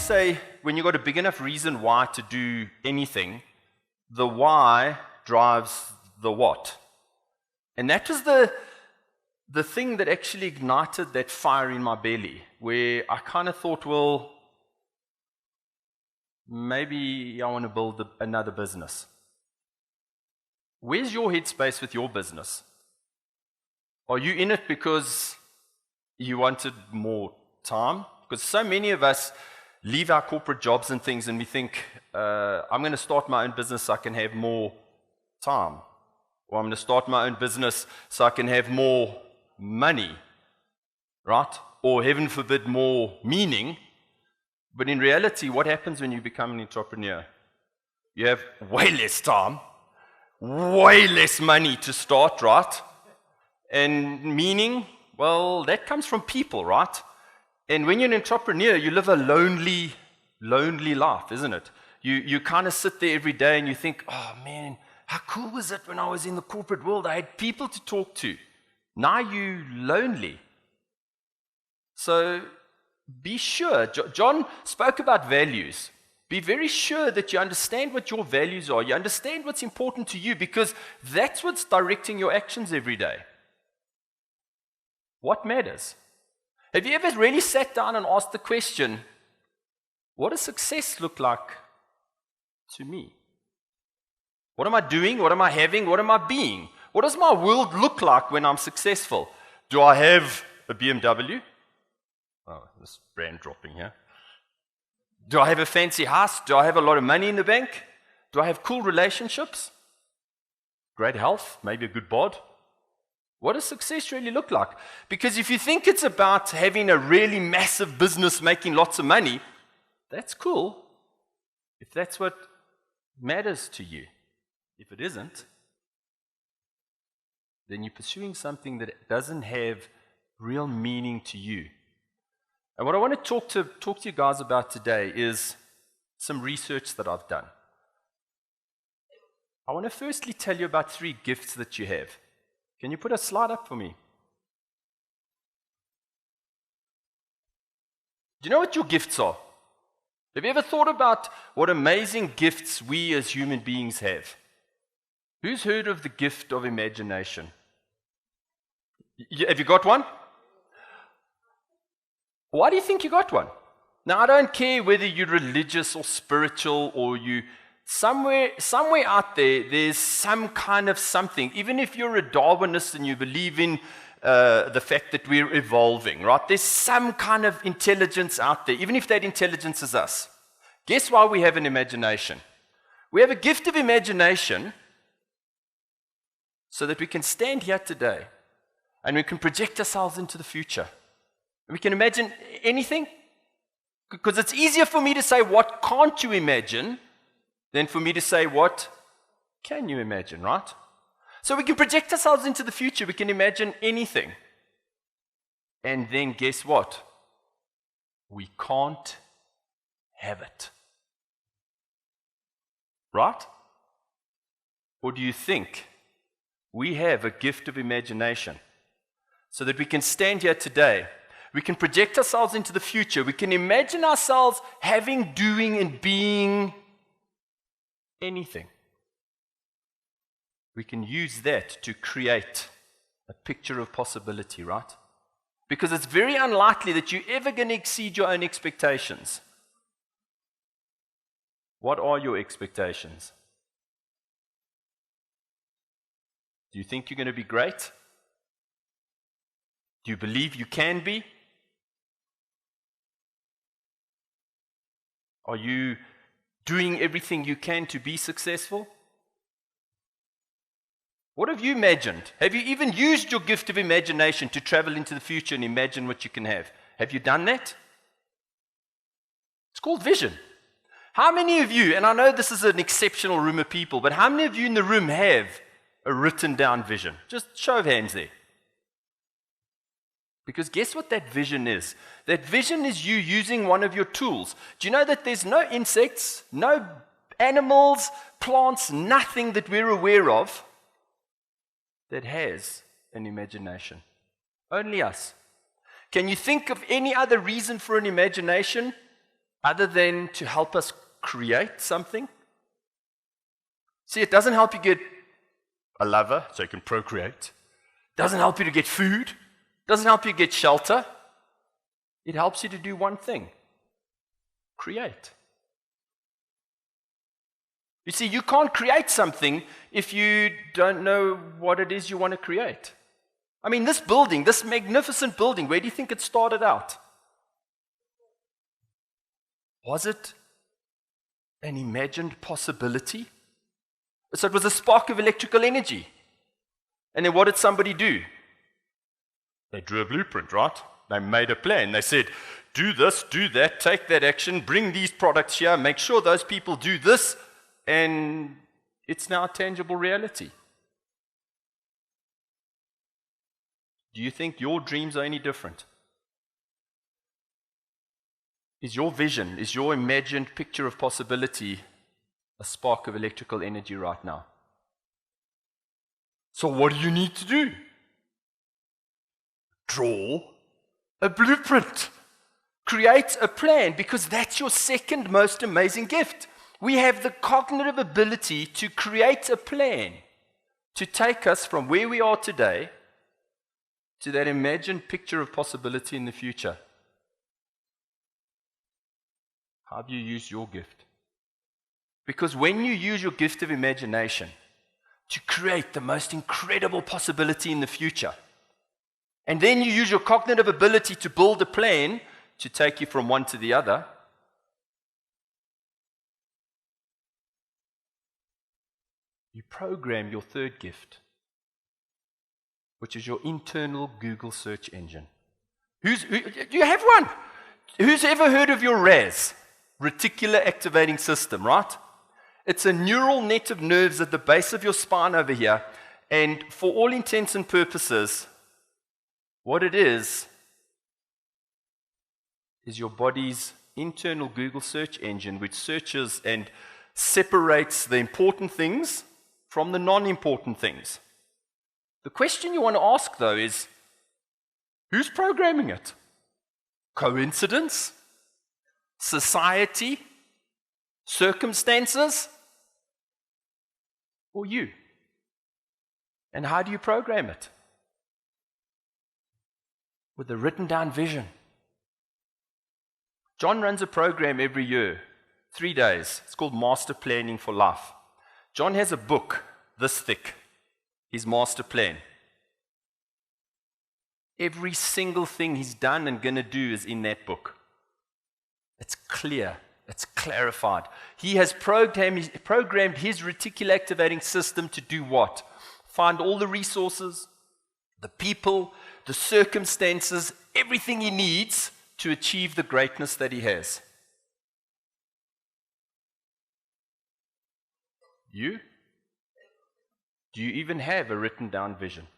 say when you've got a big enough reason why to do anything, the why drives the what. And that was the thing that actually ignited that fire in my belly, where I kind of thought, well, maybe I want to build another business. Where's your headspace with your business? Are you in it because you wanted more time? Because so many of us leave our corporate jobs and things and we think, I'm going to start my own business so I can have more time. Or I'm going to start my own business so I can have more money, right? Or heaven forbid, more meaning. But in reality, what happens when you become an entrepreneur? You have way less time, way less money to start, right? And meaning, well, that comes from people, right? And when you're an entrepreneur, you live a lonely life, isn't it? You kind of sit there every day and you think, oh man, how cool was it when I was in the corporate world? I had people to talk to. Now you're lonely. So be sure. John spoke about values. Be very sure that you understand what your values are. You understand what's important to you, because that's what's directing your actions every day. What matters? Have you ever really sat down and asked the question, what does success look like to me? What am I doing? What am I having? What am I being? What does my world look like when I'm successful? Do I have a BMW? Oh, this brand dropping here. Do I have a fancy house? Do I have a lot of money in the bank? Do I have cool relationships? Great health? Maybe a good bod? What does success really look like? Because if you think it's about having a really massive business making lots of money, that's cool. If that's what matters to you. If it isn't, then you're pursuing something that doesn't have real meaning to you. And what I want to talk to you guys about today is some research that I've done. I want to firstly tell you about 3 gifts that you have. Can you put a slide up for me? Do you know what your gifts are? Have you ever thought about what amazing gifts we as human beings have? Who's heard of the gift of imagination? Have you got one? Why do you think you got one? Now, I don't care whether you're religious or spiritual or you somewhere out there, there's some kind of something. Even if you're a Darwinist and you believe in the fact that we're evolving, right? There's some kind of intelligence out there, even if that intelligence is us. Guess why we have an imagination? We have a gift of imagination so that we can stand here today and we can project ourselves into the future. We can imagine anything, because it's easier for me to say, what can't you imagine, than for me to say, what can you imagine, right? So we can project ourselves into the future. We can imagine anything. And then guess what? We can't have it. Right? Or do you think we have a gift of imagination so that we can stand here today? We can project ourselves into the future. We can imagine ourselves having, doing, and being anything. We can use that to create a picture of possibility, right? Because it's very unlikely that you're ever going to exceed your own expectations. What are your expectations? Do you think you're going to be great? Do you believe you can be? Are you doing everything you can to be successful? What have you imagined? Have you even used your gift of imagination to travel into the future and imagine what you can have? Have you done that? It's called vision. How many of you, and I know this is an exceptional room of people, but how many of you in the room have a written down vision? Just show of hands there. Because guess what that vision is? That vision is you using one of your tools. Do you know that there's no insects, no animals, plants, nothing that we're aware of that has an imagination? Only us. Can you think of any other reason for an imagination other than to help us create something? See, it doesn't help you get a lover so you can procreate. It doesn't help you to get food. It doesn't help you get shelter. It helps you to do one thing: create. You see, you can't create something if you don't know what it is you want to create. I mean, this building, this magnificent building, where do you think it started out? Was it an imagined possibility? So it was a spark of electrical energy. And then what did somebody do? They drew a blueprint, right? They made a plan. They said, do this, do that, take that action, bring these products here, make sure those people do this, and it's now a tangible reality. Do you think your dreams are any different? Is your vision, is your imagined picture of possibility a spark of electrical energy right now? So what do you need to do? Draw a blueprint. Create a plan, because that's your second most amazing gift. We have the cognitive ability to create a plan to take us from where we are today to that imagined picture of possibility in the future. How do you use your gift? Because when you use your gift of imagination to create the most incredible possibility in the future, and then you use your cognitive ability to build a plan to take you from one to the other, you program your third gift, which is your internal Google search engine. Do you have one? Who's ever heard of your RAS, reticular activating system, right? It's a neural net of nerves at the base of your spine over here, and for all intents and purposes, what it is your body's internal Google search engine, which searches and separates the important things from the non-important things. The question you want to ask, though, is who's programming it? Coincidence? Society? Circumstances? Or you? And how do you program it? With a written down vision. John runs a program every year, 3 days. It's called Master Planning for Life. John has a book this thick, his master plan. Every single thing he's done and going to do is in that book. It's clear. It's clarified. He has programmed his reticular activating system to do what? Find all the resources, the people, the circumstances, everything he needs to achieve the greatness that he has. You? Do you even have a written down vision?